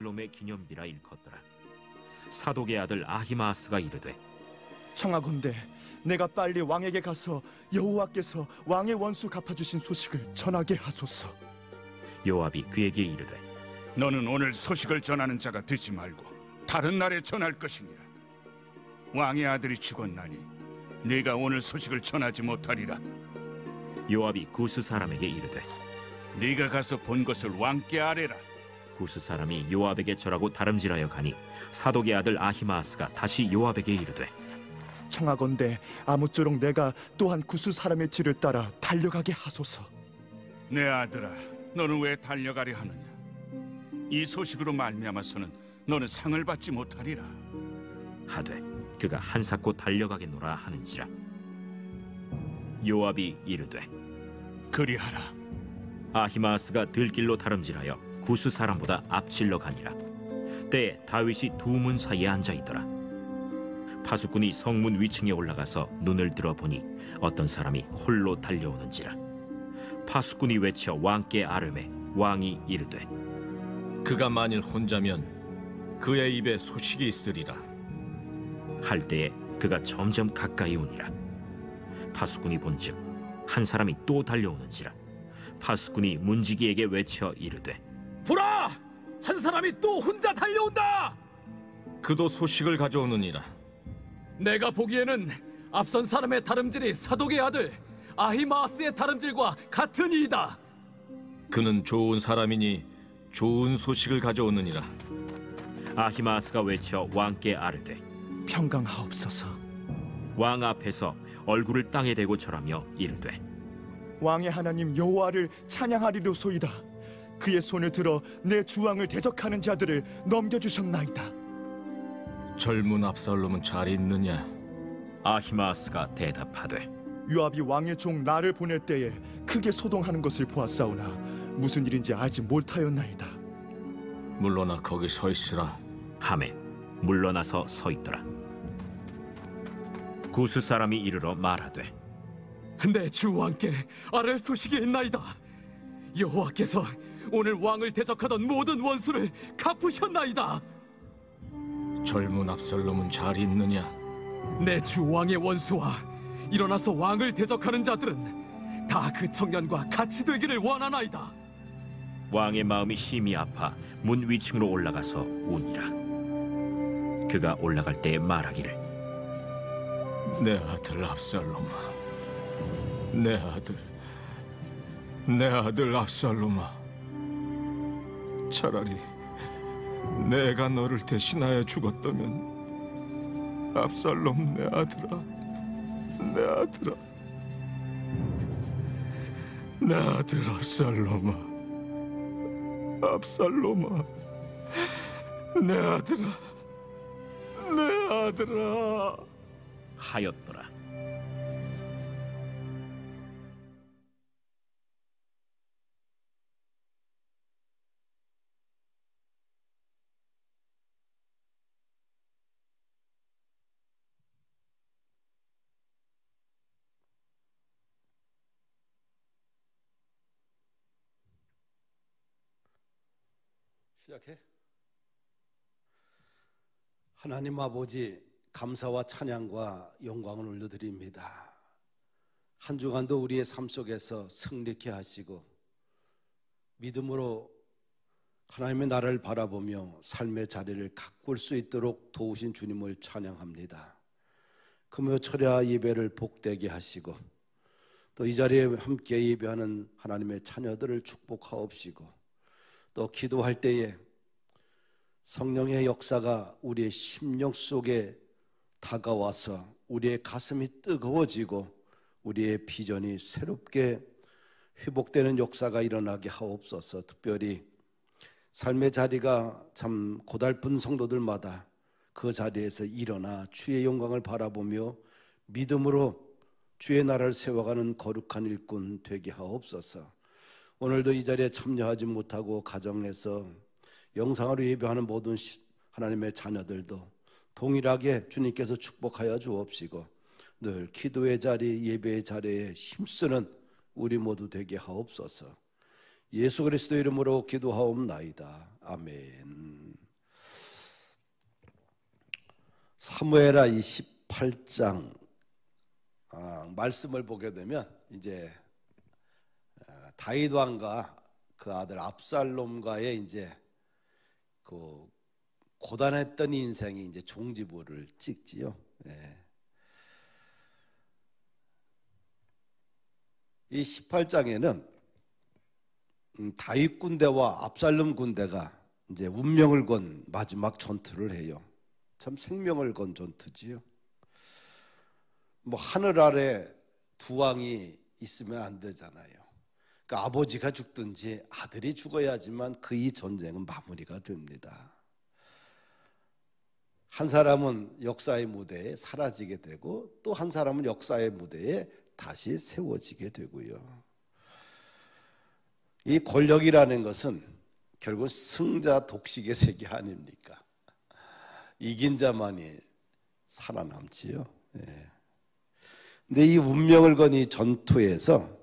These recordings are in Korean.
롬의 기념비라 일컫더라. 사독의 아들 아히마아스가 이르되, 청하건대 내가 빨리 왕에게 가서 여호와께서 왕의 원수 갚아주신 소식을 전하게 하소서. 요압이 그에게 이르되, 너는 오늘 소식을 전하는 자가 되지 말고 다른 날에 전할 것이니라. 왕의 아들이 죽었나니 네가 오늘 소식을 전하지 못하리라. 요압이 구스 사람에게 이르되, 네가 가서 본 것을 왕께 아뢰라. 구스 사람이 요압에게 절하고 다름질하여 가니 사독의 아들 아히마아스가 다시 요압에게 이르되, 청하건대 아무쪼록 내가 또한 구스 사람의 뒤를 따라 달려가게 하소서. 내 아들아, 너는 왜 달려가려 하느냐? 이 소식으로 말미암아서는 너는 상을 받지 못하리라. 하되 그가 한사코 달려가겠노라 하는지라. 요압이 이르되, 그리하라. 아히마아스가 들길로 다름질하여 구스 사람보다 앞질러 가니라. 때에 다윗이 두 문 사이에 앉아 있더라. 파수꾼이 성문 위층에 올라가서 눈을 들어보니 어떤 사람이 홀로 달려오는지라. 파수꾼이 외쳐 왕께 아뢰매 왕이 이르되, 그가 만일 혼자면 그의 입에 소식이 있으리라. 할 때에 그가 점점 가까이 오니라. 파수꾼이 본즉 한 사람이 또 달려오는지라. 파수꾼이 문지기에게 외쳐 이르되, 보라! 한 사람이 또 혼자 달려온다! 그도 소식을 가져오느니라. 내가 보기에는 앞선 사람의 다름질이 사독의 아들 아히마아스의 다름질과 같은 이이다. 그는 좋은 사람이니 좋은 소식을 가져오느니라. 아히마아스가 외쳐 왕께 아뢰되, 평강하옵소서. 왕 앞에서 얼굴을 땅에 대고 절하며 이르되, 왕의 하나님 여호와를 찬양하리로소이다. 그의 손을 들어 내 주왕을 대적하는 자들을 넘겨주셨나이다. 젊은 압살롬은 잘 있느냐? 아히마아스가 대답하되, 요압이 왕의 종 나를 보낼 때에 크게 소동하는 것을 보았사오나 무슨 일인지 알지 못하였나이다. 물러나 거기 서 있으라. 하매 물러나서 서 있더라. 구스 사람이 이르러 말하되, 내 주 왕께 아랠 소식이 있나이다. 여호와께서 오늘 왕을 대적하던 모든 원수를 갚으셨나이다. 젊은 압살롬은 잘 있느냐? 내 주 왕의 원수와 일어나서 왕을 대적하는 자들은 다 그 청년과 같이 되기를 원하나이다. 왕의 마음이 심히 아파 문 위층으로 올라가서 우니라. 그가 올라갈 때에 말하기를, 내 아들 압살롬아, 내 아들 압살롬아, 차라리 내가 너를 대신하여 죽었다면, 압살롬 내 아들아, 내 아들 압살롬아, 내 아들아 하였더라. 시작해. 하나님 아버지, 감사와 찬양과 영광을 올려드립니다. 한 주간도 우리의 삶 속에서 승리케 하시고 믿음으로 하나님의 나라를 바라보며 삶의 자리를 가꿀 수 있도록 도우신 주님을 찬양합니다. 금요 철야 예배를 복되게 하시고 또 이 자리에 함께 예배하는 하나님의 자녀들을 축복하옵시고 또 기도할 때에 성령의 역사가 우리의 심령 속에 다가와서 우리의 가슴이 뜨거워지고 우리의 비전이 새롭게 회복되는 역사가 일어나게 하옵소서. 특별히 삶의 자리가 참 고달픈 성도들마다 그 자리에서 일어나 주의 영광을 바라보며 믿음으로 주의 나라를 세워가는 거룩한 일꾼 되게 하옵소서. 오늘도 이 자리에 참여하지 못하고 가정에서 영상으로 예배하는 모든 하나님의 자녀들도 동일하게 주님께서 축복하여 주옵시고 늘 기도의 자리, 예배의 자리에 힘쓰는 우리 모두 되게 하옵소서. 예수 그리스도 이름으로 기도하옵나이다. 아멘. 사무엘하 28장 말씀을 보게 되면 이제 다윗 왕과 그 아들 압살롬과의 이제 그 고단했던 인생이 이제 종지부를 찍지요. 이 18장에는 다윗 군대와 압살롬 군대가 이제 운명을 건 마지막 전투를 해요. 참 생명을 건 전투지요. 뭐 하늘 아래 두 왕이 있으면 안 되잖아요. 그러니까 아버지가 죽든지 아들이 죽어야지만 그 이 전쟁은 마무리가 됩니다. 한 사람은 역사의 무대에 사라지게 되고 또 한 사람은 역사의 무대에 다시 세워지게 되고요. 이 권력이라는 것은 결국 승자 독식의 세계 아닙니까? 이긴 자만이 살아남지요. 근데 이 운명을 건 이 전투에서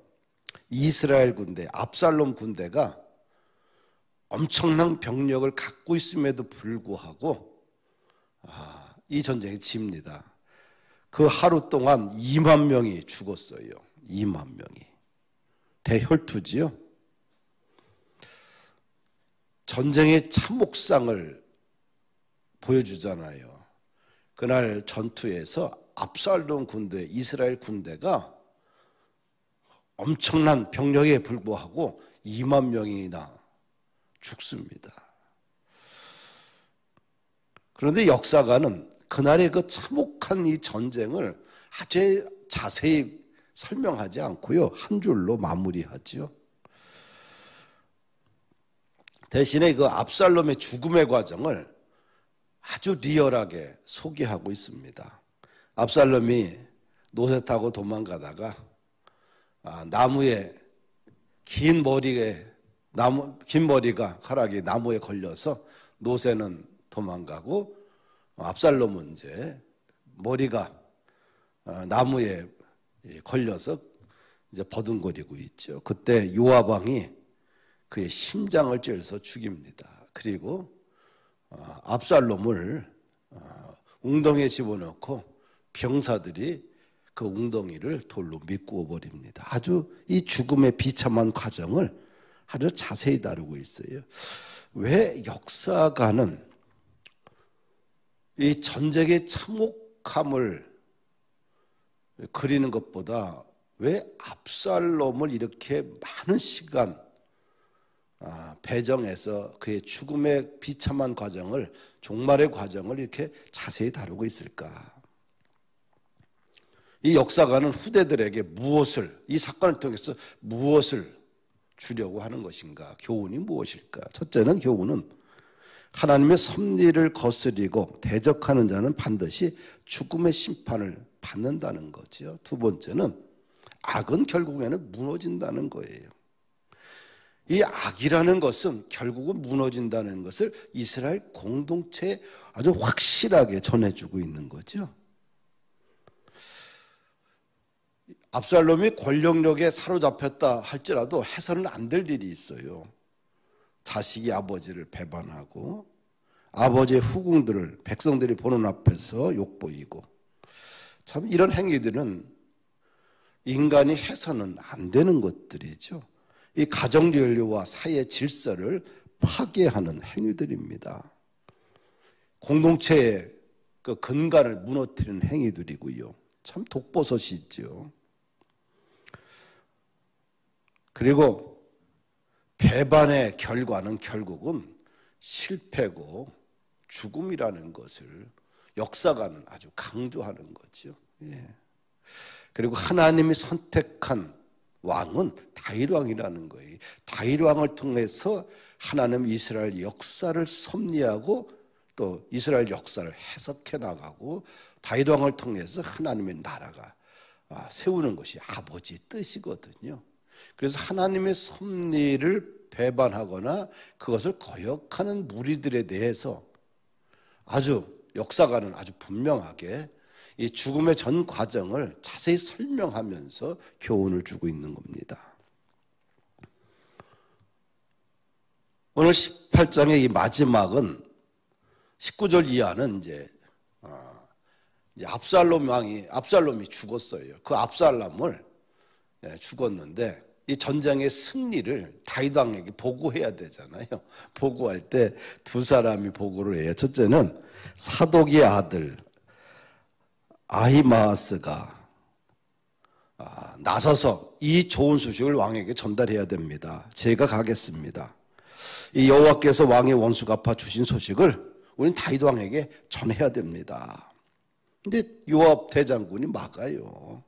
이스라엘 군대, 압살롬 군대가 엄청난 병력을 갖고 있음에도 불구하고 이 전쟁에 집니다. 그 하루 동안 2만 명이 죽었어요. 2만 명이. 대혈투지요. 전쟁의 참혹상을 보여주잖아요. 그날 전투에서 압살롬 군대, 이스라엘 군대가 엄청난 병력에 불구하고 2만 명이나 죽습니다. 그런데 역사가는 그날의 그 참혹한 이 전쟁을 아주 자세히 설명하지 않고요. 한 줄로 마무리하죠. 대신에 그 압살롬의 죽음의 과정을 아주 리얼하게 소개하고 있습니다. 압살롬이 노새 타고 도망가다가 나무에 긴 머리가 가락이 나무에 걸려서 노새는 도망가고 압살롬은 이제 머리가 나무에 걸려서 이제 버둥거리고 있죠. 그때 요압 왕이 그의 심장을 찔러서 죽입니다. 그리고 압살롬을 웅덩이에 집어넣고 병사들이 그 웅덩이를 돌로 미꾸어 버립니다. 아주 이 죽음의 비참한 과정을 아주 자세히 다루고 있어요. 왜 역사가는 이 전쟁의 참혹함을 그리는 것보다 왜 압살롬을 이렇게 많은 시간 배정해서 그의 죽음의 비참한 과정을, 종말의 과정을 이렇게 자세히 다루고 있을까? 이 역사가는 후대들에게 이 사건을 통해서 무엇을 주려고 하는 것인가? 교훈이 무엇일까? 첫째는 교훈은 하나님의 섭리를 거스리고 대적하는 자는 반드시 죽음의 심판을 받는다는 거죠. 두 번째는 악은 결국에는 무너진다는 거예요. 이 악이라는 것은 결국은 무너진다는 것을 이스라엘 공동체에 아주 확실하게 전해주고 있는 거죠. 압살롬이 권력력에 사로잡혔다 할지라도 해서는 안 될 일이 있어요. 자식이 아버지를 배반하고 아버지의 후궁들을 백성들이 보는 앞에서 욕보이고, 참 이런 행위들은 인간이 해서는 안 되는 것들이죠. 이 가정 연료와 사회 질서를 파괴하는 행위들입니다. 공동체의 그 근간을 무너뜨리는 행위들이고요. 참 독버섯이죠. 그리고 배반의 결과는 결국은 실패고 죽음이라는 것을 역사가는 아주 강조하는 거죠. 그리고 하나님이 선택한 왕은 다윗 왕이라는 거예요. 다윗 왕을 통해서 하나님 이스라엘 역사를 섭리하고 또 이스라엘 역사를 해석해 나가고, 다윗 왕을 통해서 하나님의 나라가 세우는 것이 아버지의 뜻이거든요. 그래서 하나님의 섭리를 배반하거나 그것을 거역하는 무리들에 대해서 아주 역사가는 아주 분명하게 이 죽음의 전 과정을 자세히 설명하면서 교훈을 주고 있는 겁니다. 오늘 18장의 이 마지막은 19절 이하는 이제 압살롬이 죽었어요. 그 압살롬을 죽었는데 이 전쟁의 승리를 다윗 왕에게 보고해야 되잖아요. 보고할 때 두 사람이 보고를 해요. 첫째는 사독의 아들 아히마아스가 나서서 이 좋은 소식을 왕에게 전달해야 됩니다. 제가 가겠습니다. 이 여호와께서 왕의 원수 갚아 주신 소식을 우리는 다윗 왕에게 전해야 됩니다. 근데 요압 대장군이 막아요.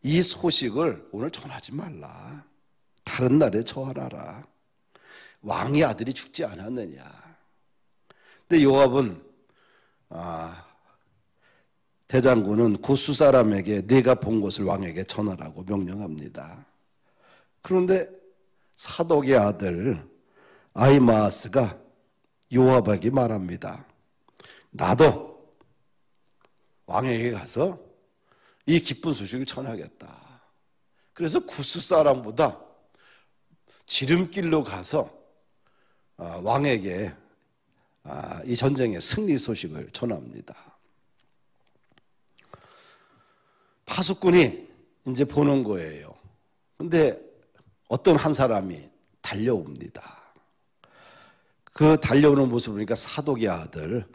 이 소식을 오늘 전하지 말라. 다른 날에 전하라. 왕의 아들이 죽지 않았느냐. 근데 요압은 대장군은 구스 사람에게 네가 본 것을 왕에게 전하라고 명령합니다. 그런데 사독의 아들 아히마아스가 요압에게 말합니다. 나도 왕에게 가서 이 기쁜 소식을 전하겠다. 그래서 구스 사람보다 지름길로 가서 왕에게 이 전쟁의 승리 소식을 전합니다. 파수꾼이 이제 보는 거예요. 근데 어떤 한 사람이 달려옵니다. 그 달려오는 모습을 보니까 사독의 아들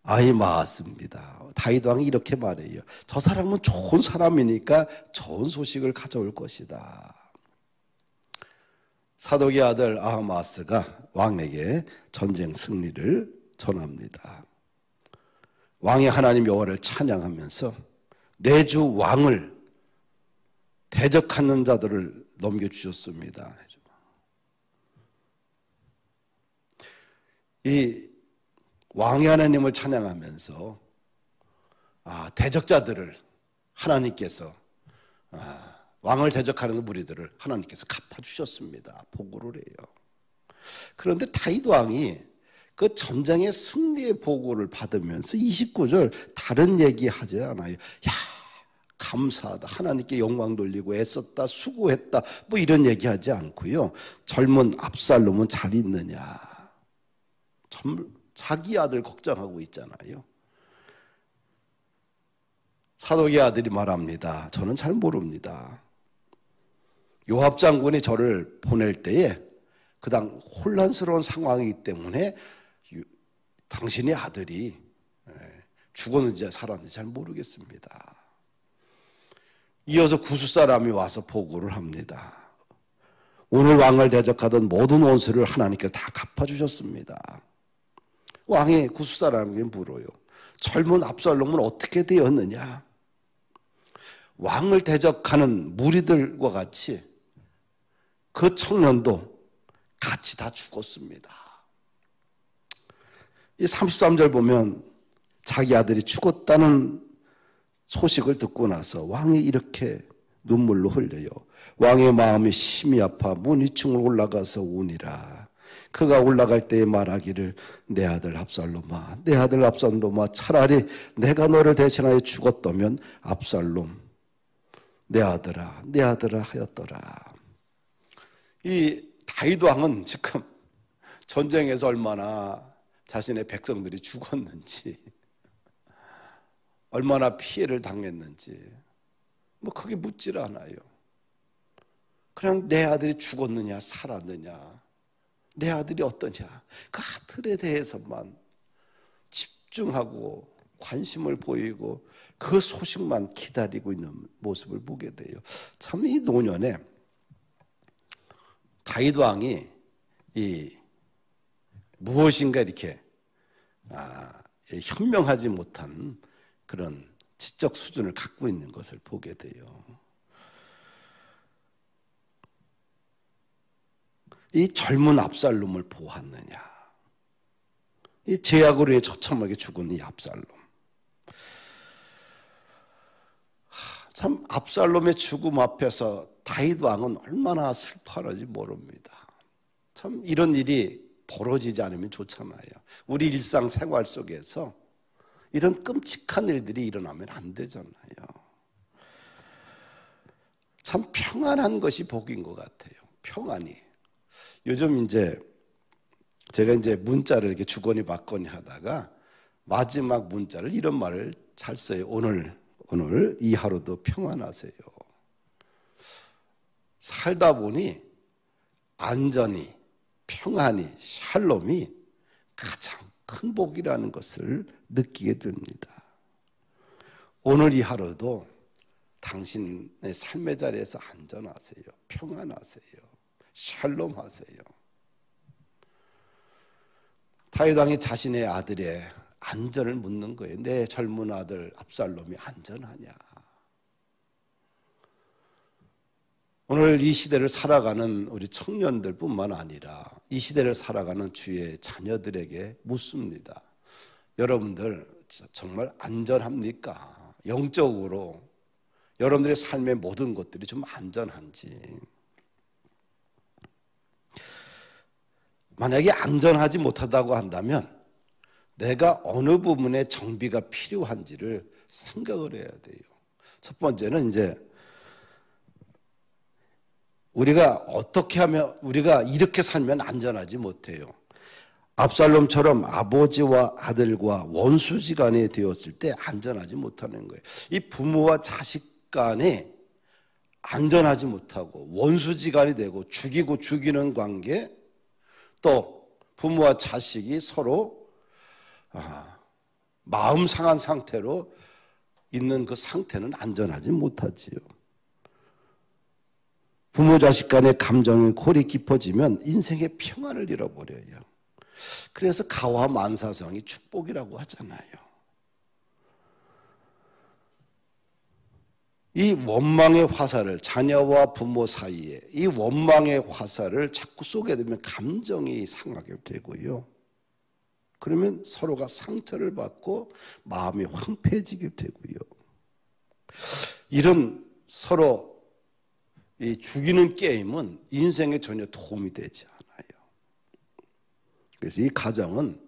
아히마아스입니다. 다윗 왕이 이렇게 말해요. 저 사람은 좋은 사람이니까 좋은 소식을 가져올 것이다. 사독의 아들 아히마아스가 왕에게 전쟁 승리를 전합니다. 왕의 하나님 여호와를 찬양하면서 내 주 왕을 대적하는 자들을 넘겨주셨습니다. 이 왕의 하나님을 찬양하면서 대적자들을 하나님께서 왕을 대적하는 무리들을 하나님께서 갚아주셨습니다. 보고를 해요. 그런데 다윗 왕이 그 전쟁의 승리의 보고를 받으면서 29절 다른 얘기하지 않아요. 야, 감사하다. 하나님께 영광 돌리고 애썼다. 수고했다. 뭐 이런 얘기하지 않고요. 젊은 압살롬은 잘 있느냐. 자기 아들 걱정하고 있잖아요. 사독의 아들이 말합니다. 저는 잘 모릅니다. 요압 장군이 저를 보낼 때에 그당 혼란스러운 상황이기 때문에 당신의 아들이 죽었는지 살았는지 잘 모르겠습니다. 이어서 구스 사람이 와서 보고를 합니다. 오늘 왕을 대적하던 모든 원수를 하나님께서 다 갚아주셨습니다. 왕이 구스 사람에게 물어요. 젊은 압살롬은 어떻게 되었느냐? 왕을 대적하는 무리들과 같이 그 청년도 같이 다 죽었습니다. 이 33절 보면 자기 아들이 죽었다는 소식을 듣고 나서 왕이 이렇게 눈물로 흘려요. 왕의 마음이 심히 아파 문 위층으로 올라가서 우니라. 그가 올라갈 때에 말하기를 내 아들 압살롬아, 내 아들 압살롬아, 차라리 내가 너를 대신하여 죽었다면 압살롬 내 아들아, 내 아들아 하였더라. 이 다윗 왕은 지금 전쟁에서 얼마나 자신의 백성들이 죽었는지, 얼마나 피해를 당했는지 뭐 크게 묻질 않아요. 그냥 내 아들이 죽었느냐 살았느냐, 내 아들이 어떠냐, 그 아들에 대해서만 집중하고 관심을 보이고 그 소식만 기다리고 있는 모습을 보게 돼요. 참 이 노년에 다윗 왕이 이 무엇인가 이렇게 현명하지 못한 그런 지적 수준을 갖고 있는 것을 보게 돼요. 이 젊은 압살롬을 보았느냐, 이 제약으로 인해 처참하게 죽은 이 압살롬. 참 압살롬의 죽음 앞에서 다윗 왕은 얼마나 슬퍼하는지 모릅니다. 참 이런 일이 벌어지지 않으면 좋잖아요. 우리 일상생활 속에서 이런 끔찍한 일들이 일어나면 안 되잖아요. 참 평안한 것이 복인 것 같아요. 평안이. 요즘 이제 제가 이제 문자를 이렇게 주거니 받거니 하다가 마지막 문자를 이런 말을 잘 써요. 오늘 이 하루도 평안하세요. 살다 보니 안전이, 평안이, 샬롬이 가장 큰 복이라는 것을 느끼게 됩니다. 오늘 이 하루도 당신의 삶의 자리에서 안전하세요. 평안하세요. 샬롬하세요. 다윗 왕이 자신의 아들의 안전을 묻는 거예요. 내 젊은 아들 압살롬이 안전하냐? 오늘 이 시대를 살아가는 우리 청년들뿐만 아니라 이 시대를 살아가는 주의 자녀들에게 묻습니다. 여러분들 정말 안전합니까? 영적으로 여러분들의 삶의 모든 것들이 좀 안전한지. 만약에 안전하지 못하다고 한다면 내가 어느 부분에 정비가 필요한지를 생각을 해야 돼요. 첫 번째는 이제 우리가 어떻게 하면, 우리가 이렇게 살면 안전하지 못해요. 압살롬처럼 아버지와 아들과 원수지간이 되었을 때 안전하지 못하는 거예요. 이 부모와 자식 간에 안전하지 못하고 원수지간이 되고 죽이고 죽이는 관계, 또 부모와 자식이 서로 마음 상한 상태로 있는 그 상태는 안전하지 못하지요. 부모 자식 간의 감정이 골이 깊어지면 인생의 평안을 잃어버려요. 그래서 가와 만사성이 축복이라고 하잖아요. 이 원망의 화살을, 자녀와 부모 사이에 이 원망의 화살을 자꾸 쏘게 되면 감정이 상하게 되고요. 그러면 서로가 상처를 받고 마음이 황폐해지게 되고요. 이런 서로 이 죽이는 게임은 인생에 전혀 도움이 되지 않아요. 그래서 이 가정은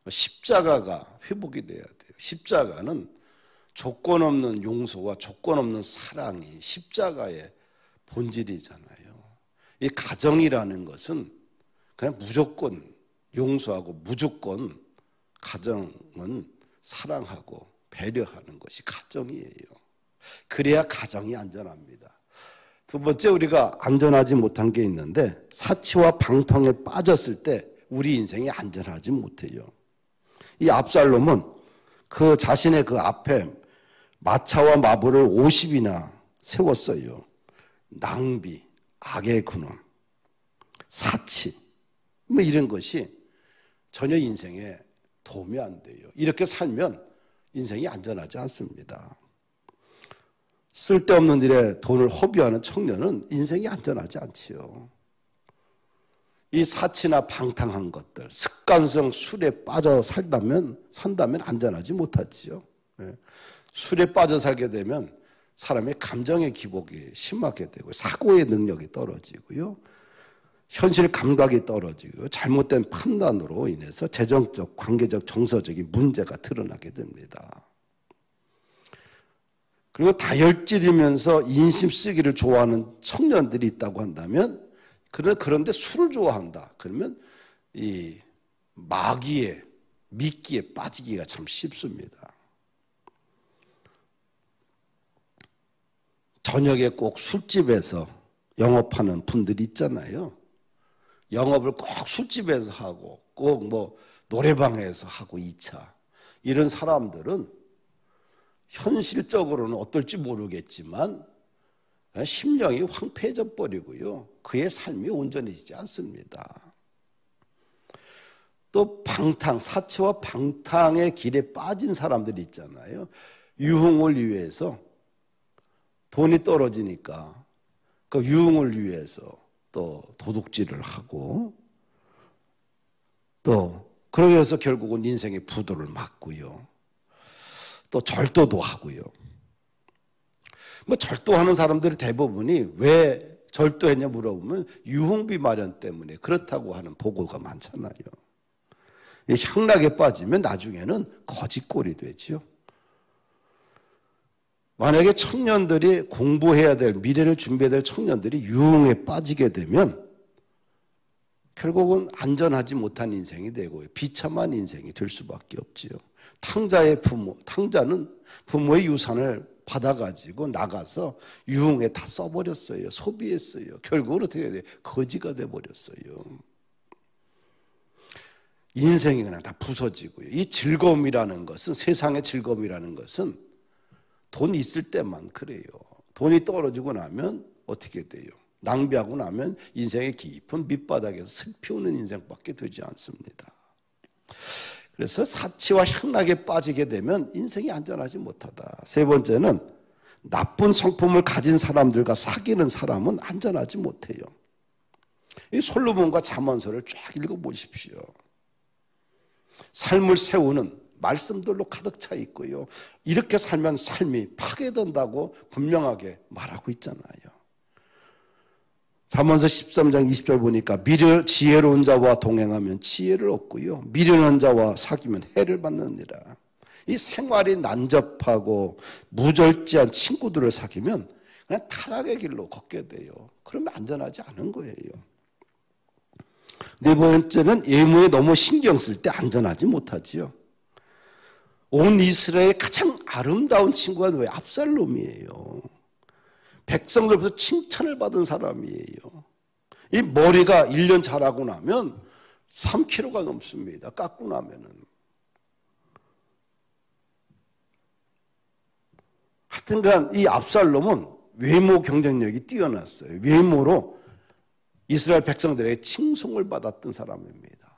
십자가가 회복이 돼야 돼요. 십자가는 조건 없는 용서와 조건 없는 사랑이 십자가의 본질이잖아요. 이 가정이라는 것은 그냥 무조건 용서하고 무조건 가정은 사랑하고 배려하는 것이 가정이에요. 그래야 가정이 안전합니다. 두 번째, 우리가 안전하지 못한 게 있는데 사치와 방탕에 빠졌을 때 우리 인생이 안전하지 못해요. 이 압살롬은 그 자신의 그 앞에 마차와 마부를 50이나 세웠어요. 낭비, 악의 근원, 사치, 뭐 이런 것이 전혀 인생에 도움이 안 돼요. 이렇게 살면 인생이 안전하지 않습니다. 쓸데없는 일에 돈을 허비하는 청년은 인생이 안전하지 않지요. 이 사치나 방탕한 것들, 습관성 술에 빠져 산다면 안전하지 못하지요. 술에 빠져 살게 되면 사람의 감정의 기복이 심하게 되고 사고의 능력이 떨어지고요. 현실 감각이 떨어지고 잘못된 판단으로 인해서 재정적, 관계적, 정서적인 문제가 드러나게 됩니다. 그리고 다혈질이면서 인심 쓰기를 좋아하는 청년들이 있다고 한다면 그런데 술을 좋아한다. 그러면 이 마귀의 미끼에 빠지기가 참 쉽습니다. 저녁에 꼭 술집에서 영업하는 분들이 있잖아요. 영업을 꼭 술집에서 하고 꼭 뭐 노래방에서 하고 2차. 이런 사람들은 현실적으로는 어떨지 모르겠지만 심령이 황폐해져 버리고요. 그의 삶이 온전해지지 않습니다. 또 방탕, 사치와 방탕의 길에 빠진 사람들이 있잖아요. 유흥을 위해서 돈이 떨어지니까 그 유흥을 위해서 또 도둑질을 하고 또 그러기 위해서 결국은 인생의 부도를 맞고요. 또 절도도 하고요. 뭐 절도하는 사람들이 대부분이 왜 절도했냐 물어보면 유흥비 마련 때문에 그렇다고 하는 보고가 많잖아요. 이 향락에 빠지면 나중에는 거지꼴이 되지요. 만약에 청년들이 공부해야 될, 미래를 준비해야 될 청년들이 유흥에 빠지게 되면 결국은 안전하지 못한 인생이 되고 비참한 인생이 될 수밖에 없지요. 탕자는 부모의 유산을 받아가지고 나가서 유흥에 다 써버렸어요. 소비했어요. 결국은 어떻게 돼요? 거지가 돼버렸어요. 인생이 그냥 다 부서지고요. 이 즐거움이라는 것은, 세상의 즐거움이라는 것은 돈 있을 때만 그래요. 돈이 떨어지고 나면 어떻게 돼요? 낭비하고 나면 인생의 깊은 밑바닥에서 슬피우는 인생밖에 되지 않습니다. 그래서 사치와 향락에 빠지게 되면 인생이 안전하지 못하다. 세 번째는 나쁜 성품을 가진 사람들과 사귀는 사람은 안전하지 못해요. 이 솔로몬과 잠언서를 쫙 읽어보십시오. 삶을 세우는 말씀들로 가득 차 있고요. 이렇게 살면 삶이 파괴된다고 분명하게 말하고 있잖아요. 잠언서 13장 20절 보니까 지혜로운 자와 동행하면 지혜를 얻고요. 미련한 자와 사귀면 해를 받느니라. 이 생활이 난잡하고 무절제한 친구들을 사귀면 그냥 타락의 길로 걷게 돼요. 그러면 안전하지 않은 거예요. 네 번째는 예물에 너무 신경 쓸 때 안전하지 못하지요. 온 이스라엘의 가장 아름다운 친구가 왜 압살롬이에요. 백성들부터 칭찬을 받은 사람이에요. 이 머리가 1년 자라고 나면 3kg가 넘습니다. 깎고 나면은. 하여튼간 이 압살롬은 외모 경쟁력이 뛰어났어요. 외모로 이스라엘 백성들에게 칭송을 받았던 사람입니다.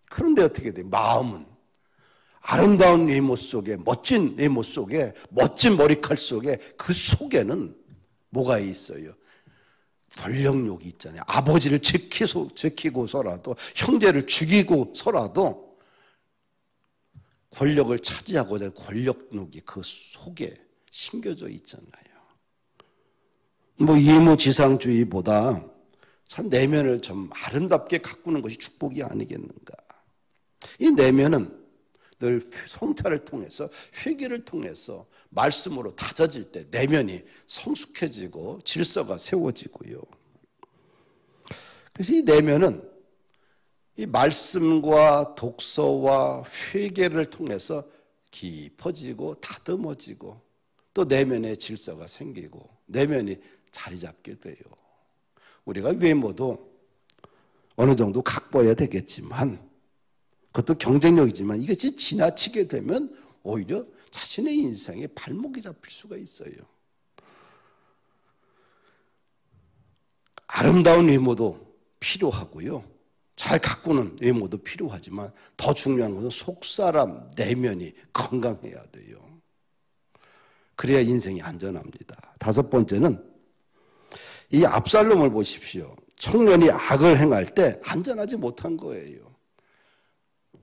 그런데 어떻게 돼요? 마음은 아름다운 외모 속에, 멋진 외모 속에, 멋진 머리칼 속에, 그 속에는 뭐가 있어요? 권력욕이 있잖아요. 아버지를 지키고서라도, 형제를 죽이고서라도 권력을 차지하고자 하는 권력욕이 그 속에 심겨져 있잖아요. 외모지상주의보다 참 내면을 좀 아름답게 가꾸는 것이 축복이 아니겠는가. 이 내면은 늘 성찰을 통해서, 회개를 통해서 말씀으로 다져질 때 내면이 성숙해지고 질서가 세워지고요. 그래서 이 내면은 이 말씀과 독서와 회개를 통해서 깊어지고 다듬어지고 또 내면의 질서가 생기고 내면이 자리 잡게 돼요. 우리가 외모도 어느 정도 갖고야 되겠지만, 그것도 경쟁력이지만 이것이 지나치게 되면 오히려 자신의 인생에 발목이 잡힐 수가 있어요. 아름다운 외모도 필요하고요. 잘 가꾸는 외모도 필요하지만 더 중요한 것은 속사람 내면이 건강해야 돼요. 그래야 인생이 안전합니다. 다섯 번째는 이 압살롬을 보십시오. 청년이 악을 행할 때 안전하지 못한 거예요.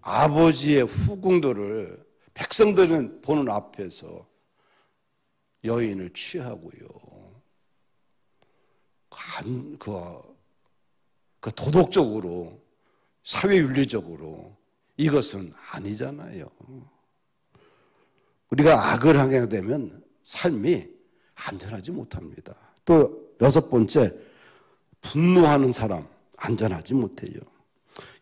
아버지의 후궁들을 백성들은 보는 앞에서 여인을 취하고요. 그 도덕적으로, 사회윤리적으로 이것은 아니잖아요. 우리가 악을 하게 되면 삶이 안전하지 못합니다. 또 여섯 번째, 분노하는 사람 안전하지 못해요.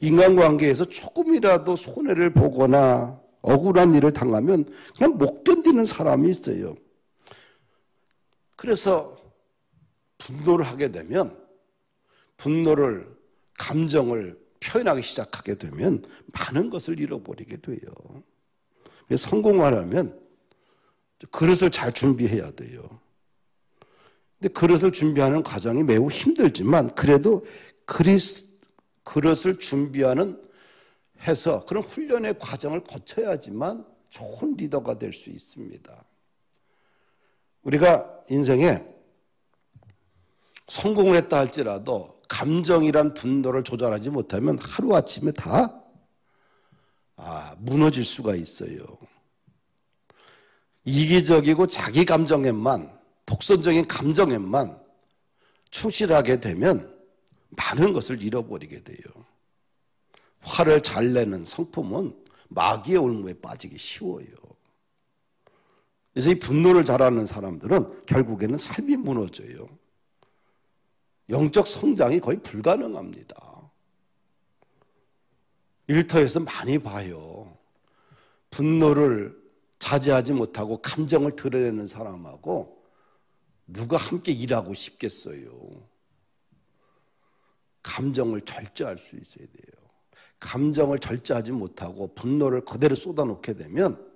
인간관계에서 조금이라도 손해를 보거나 억울한 일을 당하면 그냥 못 견디는 사람이 있어요. 그래서 분노를 하게 되면, 감정을 표현하기 시작하게 되면 많은 것을 잃어버리게 돼요. 그래서 성공하려면 그릇을 잘 준비해야 돼요. 근데 그릇을 준비하는 과정이 매우 힘들지만 그래도 그릇을 준비하는 해서 그런 훈련의 과정을 거쳐야지만 좋은 리더가 될 수 있습니다. 우리가 인생에 성공을 했다 할지라도 감정이란 분노를 조절하지 못하면 하루아침에 다 무너질 수가 있어요. 이기적이고 자기 감정에만, 독선적인 감정에만 충실하게 되면 많은 것을 잃어버리게 돼요. 화를 잘 내는 성품은 마귀의 올무에 빠지기 쉬워요. 그래서 이 분노를 잘하는 사람들은 결국에는 삶이 무너져요. 영적 성장이 거의 불가능합니다. 일터에서 많이 봐요. 분노를 자제하지 못하고 감정을 드러내는 사람하고 누가 함께 일하고 싶겠어요? 감정을 절제할 수 있어야 돼요. 감정을 절제하지 못하고 분노를 그대로 쏟아놓게 되면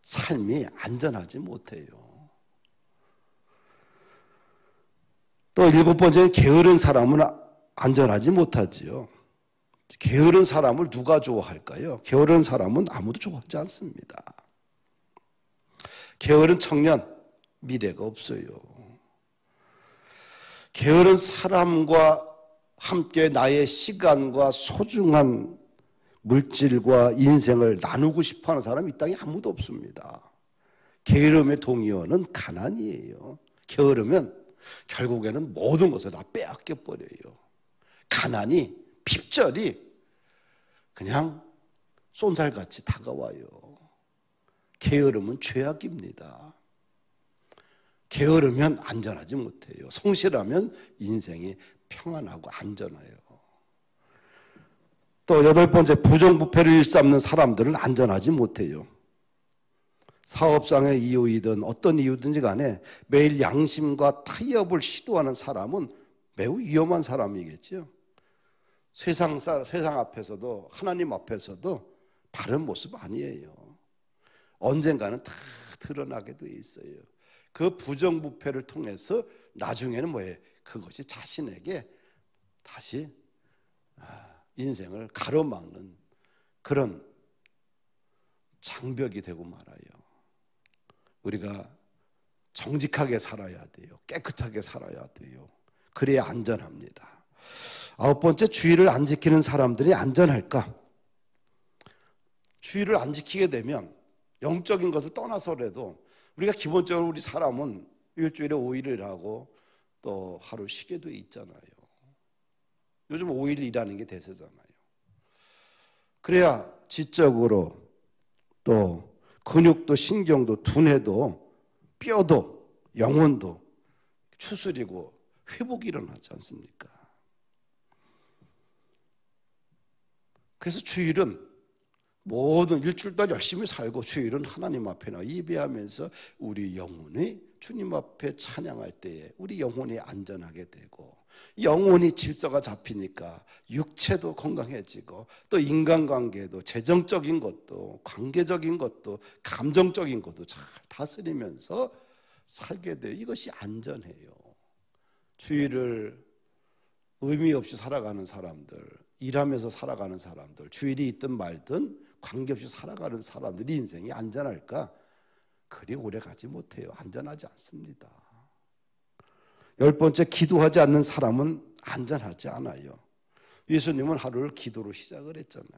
삶이 안전하지 못해요. 또 7번째는 게으른 사람은 안전하지 못하지요. 게으른 사람을 누가 좋아할까요? 게으른 사람은 아무도 좋아하지 않습니다. 게으른 청년, 미래가 없어요. 게으른 사람과 함께 나의 시간과 소중한 물질과 인생을 나누고 싶어하는 사람이 이 땅에 아무도 없습니다. 게으름의 동의어는 가난이에요. 게으르면 결국에는 모든 것을 다 빼앗겨 버려요. 가난이, 핍절이 그냥 쏜살같이 다가와요. 게으름은 죄악입니다. 게으르면 안전하지 못해요. 성실하면 인생이 평안하고 안전해요. 또 8번째, 부정부패를 일삼는 사람들은 안전하지 못해요. 사업상의 이유이든 어떤 이유든지 간에 매일 양심과 타협을 시도하는 사람은 매우 위험한 사람이겠죠. 세상 앞에서도 하나님 앞에서도 바른 모습 아니에요. 언젠가는 다 드러나게 돼 있어요. 그 부정부패를 통해서 나중에는 뭐예요? 그것이 자신에게 다시 인생을 가로막는 그런 장벽이 되고 말아요. 우리가 정직하게 살아야 돼요. 깨끗하게 살아야 돼요. 그래야 안전합니다. 9번째, 주의를 안 지키는 사람들이 안전할까? 주의를 안 지키게 되면 영적인 것을 떠나서라도 우리가 기본적으로 우리 사람은 일주일에 5일을 하고 또 하루 쉬게 돼 있잖아요. 요즘 5일 일하는 게 대세잖아요. 그래야 지적으로 또 근육도 신경도 두뇌도 뼈도 영혼도 추스리고 회복이 일어나지 않습니까? 그래서 주일은 모든 일주일 동안 열심히 살고 주일은 하나님 앞에 나 예배하면서 우리 영혼이 주님 앞에 찬양할 때에 우리 영혼이 안전하게 되고 영혼이 질서가 잡히니까 육체도 건강해지고 또 인간관계도 재정적인 것도 관계적인 것도 감정적인 것도 잘 다스리면서 살게 돼요. 이것이 안전해요. 주일을 의미 없이 살아가는 사람들, 일하면서 살아가는 사람들, 주일이 있든 말든 관계없이 살아가는 사람들이 인생이 안전할까? 그리 오래 가지 못해요. 안전하지 않습니다. 10번째, 기도하지 않는 사람은 안전하지 않아요. 예수님은 하루를 기도로 시작을 했잖아요.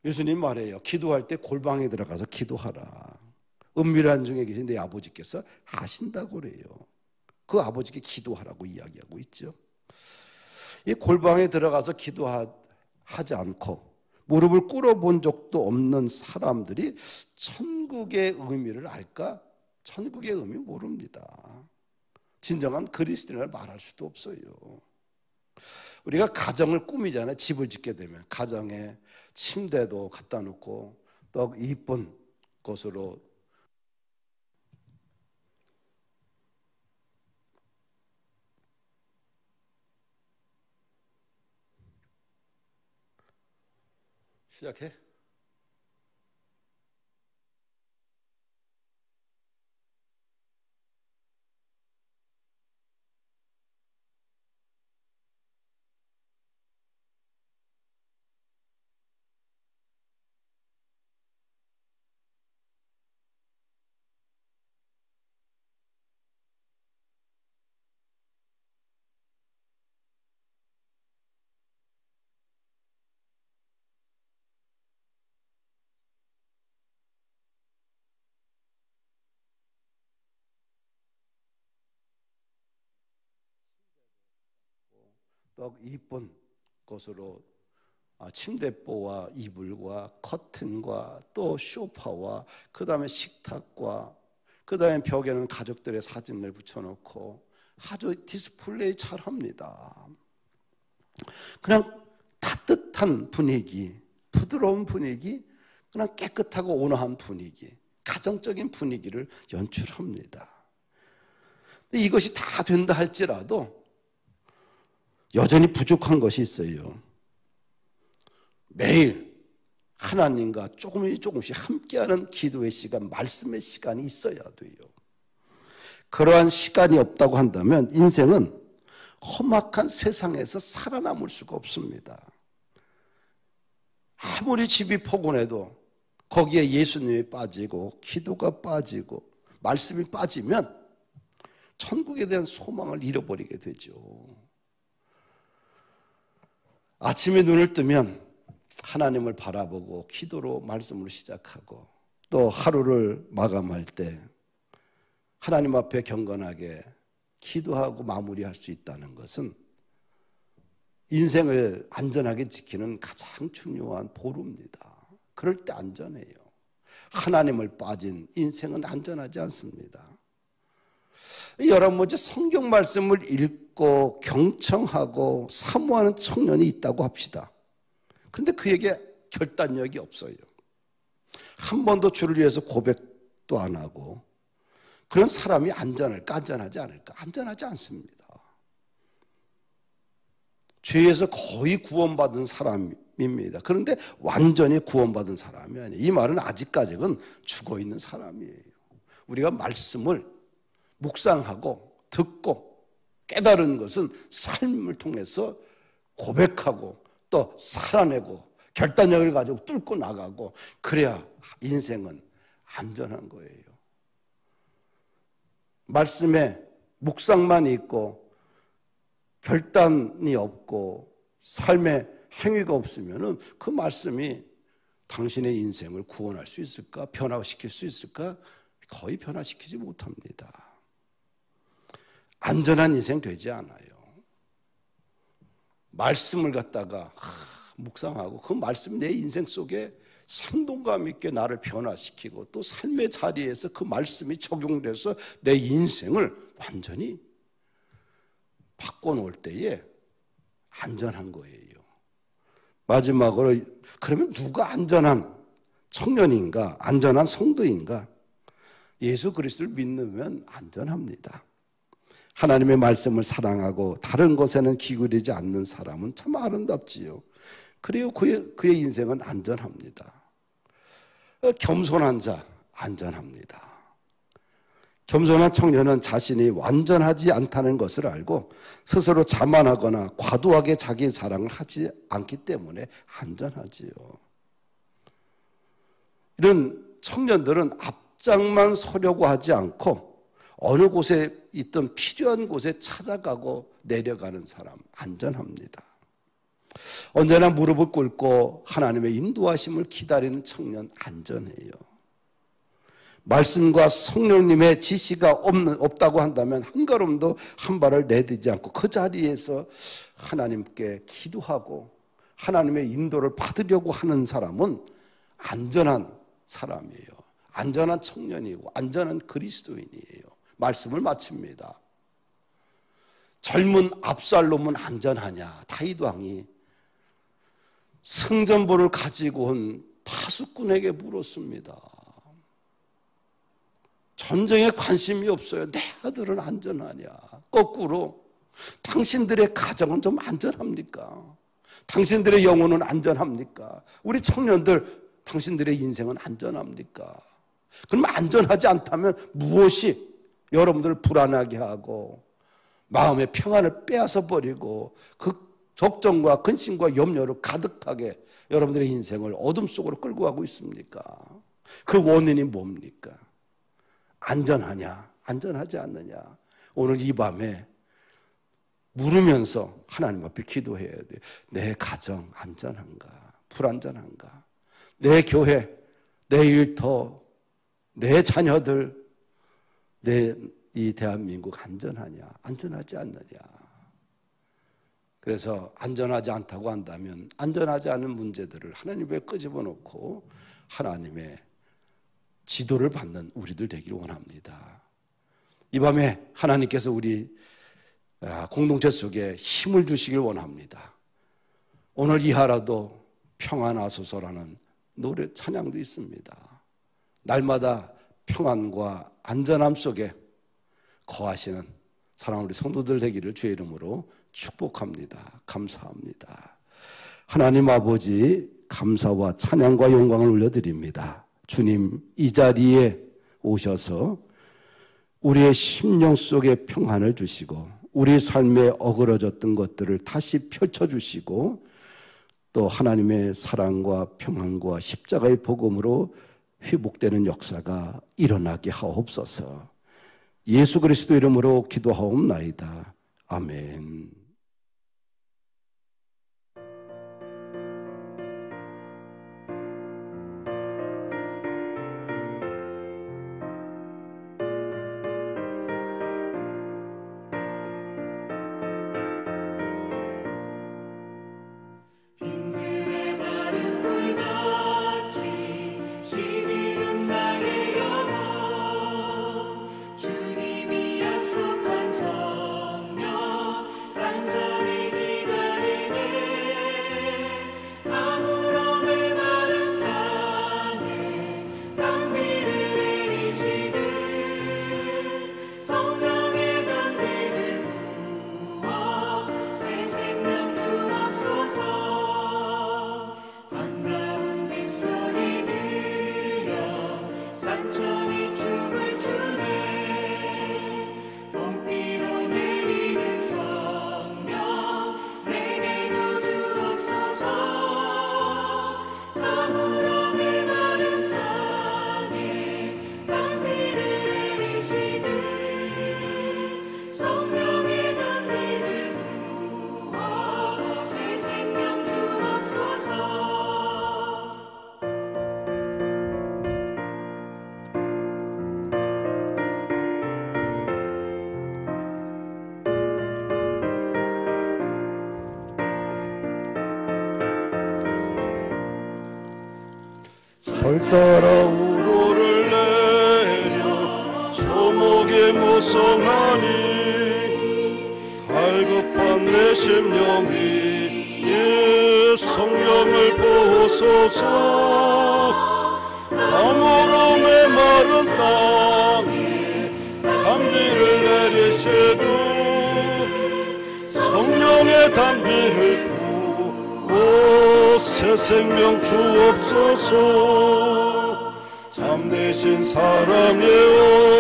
예수님 말해요. 기도할 때 골방에 들어가서 기도하라. 은밀한 중에 계신 내 아버지께서 아신다고 그래요. 그 아버지께 기도하라고 이야기하고 있죠. 이 골방에 들어가서 기도하지 않고 무릎을 꿇어본 적도 없는 사람들이 천국의 의미를 알까? 천국의 의미 모릅니다. 진정한 그리스도인을 말할 수도 없어요. 우리가 가정을 꾸미잖아요. 집을 짓게 되면 가정에 침대도 갖다 놓고 또 이쁜 곳으로 시작해. 또 이쁜 곳으로 침대보와 이불과 커튼과 또 소파와 그 다음에 식탁과 그 다음에 벽에는 가족들의 사진을 붙여놓고 아주 디스플레이 잘 합니다. 그냥 따뜻한 따뜻한 분위기, 부드러운 분위기, 그냥 깨끗하고 온화한 분위기, 가정적인 분위기를 연출합니다. 근데 이것이 다 된다 할지라도 여전히 부족한 것이 있어요. 매일 하나님과 조금씩 함께하는 기도의 시간, 말씀의 시간이 있어야 돼요. 그러한 시간이 없다고 한다면 인생은 험악한 세상에서 살아남을 수가 없습니다. 아무리 집이 포근해도 거기에 예수님이 빠지고 기도가 빠지고 말씀이 빠지면 천국에 대한 소망을 잃어버리게 되죠. 아침에 눈을 뜨면 하나님을 바라보고 기도로 말씀으로 시작하고 또 하루를 마감할 때 하나님 앞에 경건하게 기도하고 마무리할 수 있다는 것은 인생을 안전하게 지키는 가장 중요한 보루입니다. 그럴 때 안전해요. 하나님을 빠진 인생은 안전하지 않습니다. 여러분 먼저 성경 말씀을 읽고 경청하고 사모하는 청년이 있다고 합시다. 근데 그에게 결단력이 없어요. 한 번도 주를 위해서 고백도 안 하고 그런 사람이 안전할까? 안전하지 않을까? 안전하지 않습니다. 죄에서 거의 구원받은 사람입니다. 그런데 완전히 구원받은 사람이 아니에요. 이 말은 아직까지는 죽어있는 사람이에요. 우리가 말씀을 묵상하고 듣고 깨달은 것은 삶을 통해서 고백하고 또 살아내고 결단력을 가지고 뚫고 나가고 그래야 인생은 안전한 거예요. 말씀에 묵상만 있고 결단이 없고 삶의 행위가 없으면 그 말씀이 당신의 인생을 구원할 수 있을까? 변화시킬 수 있을까? 거의 변화시키지 못합니다. 안전한 인생 되지 않아요. 말씀을 갖다가 묵상하고 그 말씀이 내 인생 속에 생동감 있게 나를 변화시키고 또 삶의 자리에서 그 말씀이 적용돼서 내 인생을 완전히 바꿔놓을 때에 안전한 거예요. 마지막으로 그러면 누가 안전한 청년인가? 안전한 성도인가? 예수 그리스도를 믿으면 안전합니다. 하나님의 말씀을 사랑하고 다른 것에는 기울이지 않는 사람은 참 아름답지요. 그리고 그의 인생은 안전합니다. 겸손한 자 안전합니다. 겸손한 청년은 자신이 완전하지 않다는 것을 알고 스스로 자만하거나 과도하게 자기 자랑을 하지 않기 때문에 안전하지요. 이런 청년들은 앞장만 서려고 하지 않고 어느 곳에 있든 필요한 곳에 찾아가고 내려가는 사람 안전합니다. 언제나 무릎을 꿇고 하나님의 인도하심을 기다리는 청년 안전해요. 말씀과 성령님의 지시가 없다고 한다면 한 걸음도 한 발을 내딛지 않고 그 자리에서 하나님께 기도하고 하나님의 인도를 받으려고 하는 사람은 안전한 사람이에요. 안전한 청년이고 안전한 그리스도인이에요. 말씀을 마칩니다. 젊은 압살롬은 안전하냐? 다윗 왕이 승전보를 가지고 온 파수꾼에게 물었습니다. 전쟁에 관심이 없어요. 내 아들은 안전하냐? 거꾸로 당신들의 가정은 좀 안전합니까? 당신들의 영혼은 안전합니까? 우리 청년들 당신들의 인생은 안전합니까? 그럼 안전하지 않다면 무엇이 여러분들을 불안하게 하고 마음의 평안을 빼앗아 버리고 그 걱정과 근심과 염려로 가득하게 여러분들의 인생을 어둠 속으로 끌고 가고 있습니까? 그 원인이 뭡니까? 안전하냐? 안전하지 않느냐? 오늘 이 밤에 물으면서 하나님 앞에 기도해야 돼요. 내 가정 안전한가? 불안전한가? 내 교회, 내 일터, 내 자녀들, 내 이 대한민국 안전하냐? 안전하지 않느냐? 그래서 안전하지 않다고 한다면 안전하지 않은 문제들을 하나님 앞에 끄집어 놓고 하나님의 지도를 받는 우리들 되기를 원합니다. 이 밤에 하나님께서 우리 공동체 속에 힘을 주시길 원합니다. 오늘 이하라도 평안하소서라는 노래 찬양도 있습니다. 날마다 평안과 안전함 속에 거하시는 사랑하는 우리 성도들 되기를 주의 이름으로 축복합니다. 감사합니다. 하나님 아버지, 감사와 찬양과 영광을 올려드립니다. 주님, 이 자리에 오셔서 우리의 심령 속에 평안을 주시고 우리 삶에 어그러졌던 것들을 다시 펼쳐주시고 또 하나님의 사랑과 평안과 십자가의 복음으로 회복되는 역사가 일어나게 하옵소서. 예수 그리스도 이름으로 기도하옵나이다. 아멘. 벌따라 우로를 내려 소목에 무성하니 갈급한 내 심령이 예 성령을 보소서. 가물어 메마른 땅에 단비를 내리시고 성령의 단비를 부어 새 생명 주옵소서. 참되신 사랑의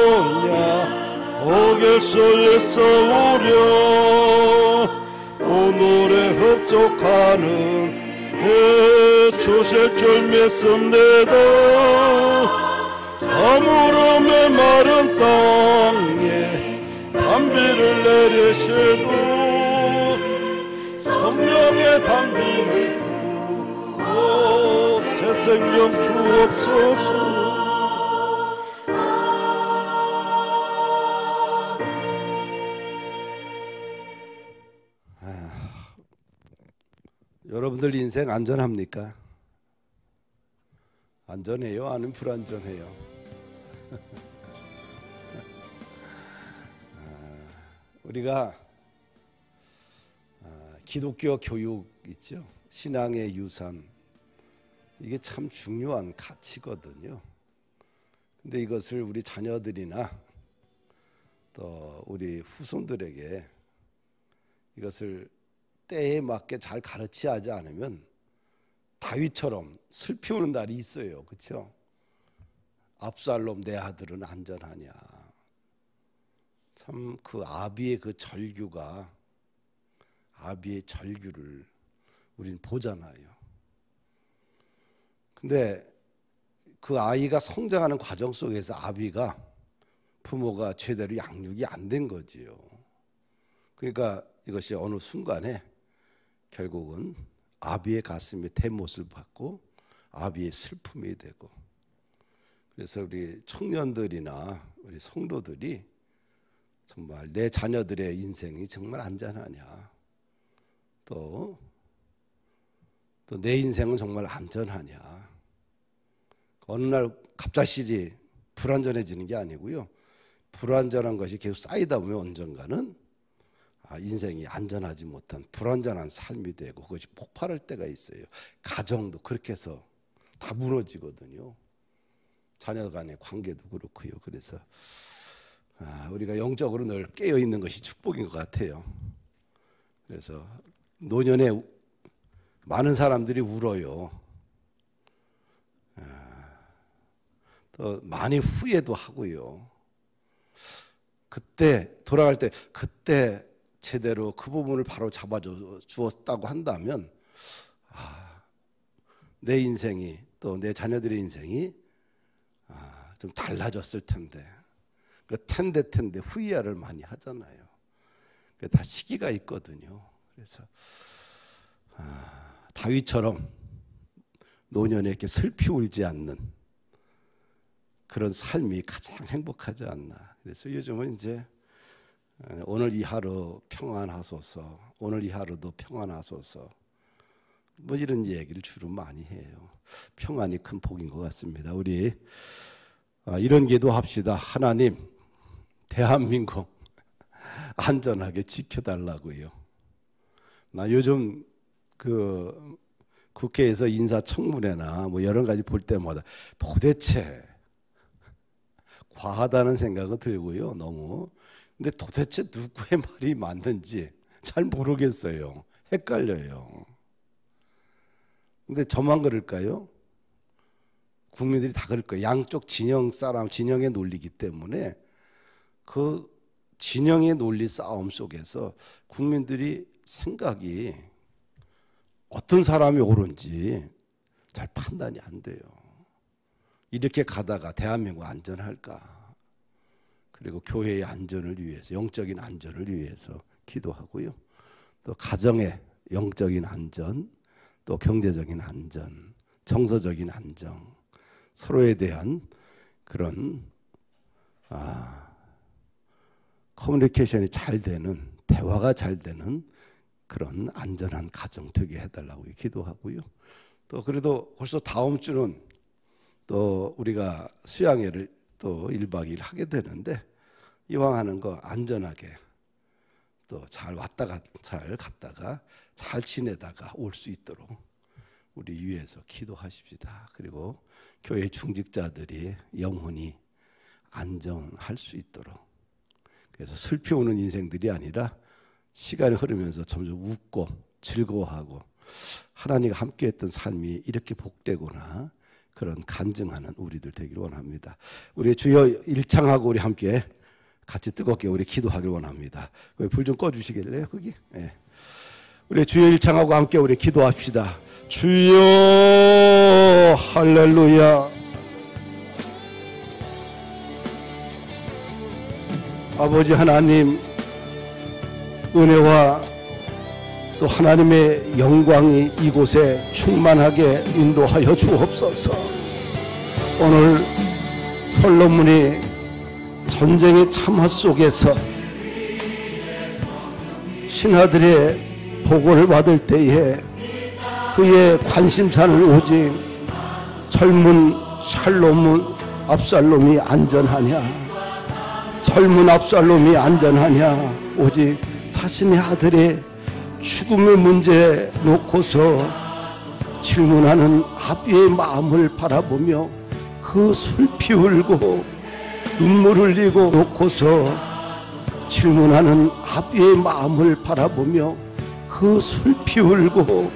언약 어결소에서 오려 오늘에 흡족하는 주실 줄 믿습니다. 가물어 메마른 땅에 단비를 내리시도 성령의 단비를 부어 새 생명 주옵소서. 여러분들 인생 안전합니까? 안전해요? 아니면 불안전해요? 우리가 기독교 교육 있죠? 신앙의 유산, 이게 참 중요한 가치거든요. 근데 이것을 우리 자녀들이나 또 우리 후손들에게 이것을 때에 맞게 잘 가르치지 않으면 다윗처럼 슬피 우는 날이 있어요. 그렇죠? 압살롬 내 아들은 안전하냐. 참 그 아비의 그 절규가, 아비의 절규를 우린 보잖아요. 근데 그 아이가 성장하는 과정 속에서 아비가, 부모가 제대로 양육이 안 된 거지요. 그러니까 이것이 어느 순간에 결국은 아비의 가슴에 대못을 받고 아비의 슬픔이 되고, 그래서 우리 청년들이나 우리 성도들이 정말 내 자녀들의 인생이 정말 안전하냐, 또 내 인생은 정말 안전하냐. 어느 날 갑작스레 불안전해지는 게 아니고요, 불안전한 것이 계속 쌓이다 보면 언젠가는 인생이 안전하지 못한 불안전한 삶이 되고 그것이 폭발할 때가 있어요. 가정도 그렇게 해서 다 무너지거든요. 자녀 간의 관계도 그렇고요. 그래서 우리가 영적으로 늘 깨어 있는 것이 축복인 것 같아요. 그래서 노년에 많은 사람들이 울어요. 또 많이 후회도 하고요. 그때 돌아갈 때 그때 제대로 그 부분을 바로 잡아 주었다고 한다면 내 인생이 또 내 자녀들의 인생이 좀 달라졌을 텐데 그 텐데 후회를 많이 하잖아요. 다 시기가 있거든요. 그래서 다윗처럼 노년에 이렇게 슬피 울지 않는 그런 삶이 가장 행복하지 않나. 그래서 요즘은 이제 오늘 이 하루 평안하소서, 오늘 이 하루도 평안하소서, 뭐 이런 얘기를 주로 많이 해요. 평안이 큰 복인 것 같습니다. 우리 이런 기도합시다. 하나님, 대한민국 안전하게 지켜달라고요. 나 요즘 그 국회에서 인사청문회나 뭐 여러 가지 볼 때마다 도대체 과하다는 생각은 들고요. 너무. 근데 도대체 누구의 말이 맞는지 잘 모르겠어요. 헷갈려요. 근데 저만 그럴까요? 국민들이 다 그럴 거예요. 양쪽 진영 싸움, 진영의 논리이기 때문에 그 진영의 논리 싸움 속에서 국민들이 생각이 어떤 사람이 옳은지 잘 판단이 안 돼요. 이렇게 가다가 대한민국 안전할까? 그리고 교회의 안전을 위해서, 영적인 안전을 위해서 기도하고요. 또 가정의 영적인 안전, 또 경제적인 안전, 정서적인 안정, 서로에 대한 그런 커뮤니케이션이 잘 되는, 대화가 잘 되는 그런 안전한 가정 되게 해달라고 기도하고요. 또 그래도 벌써 다음 주는 또 우리가 수양회를 또 1박 2일 하게 되는데 이왕 하는 거 안전하게 또 잘 왔다가 잘 갔다가 잘 지내다가 올 수 있도록 우리 위해서 기도하십시다. 그리고 교회 중직자들이 영혼이 안전할 수 있도록, 그래서 슬피 오는 인생들이 아니라 시간이 흐르면서 점점 웃고 즐거워하고 하나님과 함께했던 삶이 이렇게 복되구나, 그런 간증하는 우리들 되기를 원합니다. 우리 주여 일창하고 우리 함께 같이 뜨겁게 우리 기도하길 원합니다. 불 좀 꺼주시겠래요? 거기? 네. 우리 주여 일창하고 함께 우리 기도합시다. 주여 할렐루야. 아버지 하나님, 은혜와 또 하나님의 영광이 이곳에 충만하게 인도하여 주옵소서. 오늘 솔로몬이 전쟁의 참화 속에서 신하들의 보고를 받을 때에 그의 관심사는 오직 젊은 압살롬이 안전하냐, 젊은 압살롬이 안전하냐, 오직 자신의 아들의 죽음의 문제 놓고서 질문하는 아비의 마음을 바라보며 그 슬피 울고 눈물 흘리고 놓고서 질문하는 아비의 마음을 바라보며 그 슬피 울고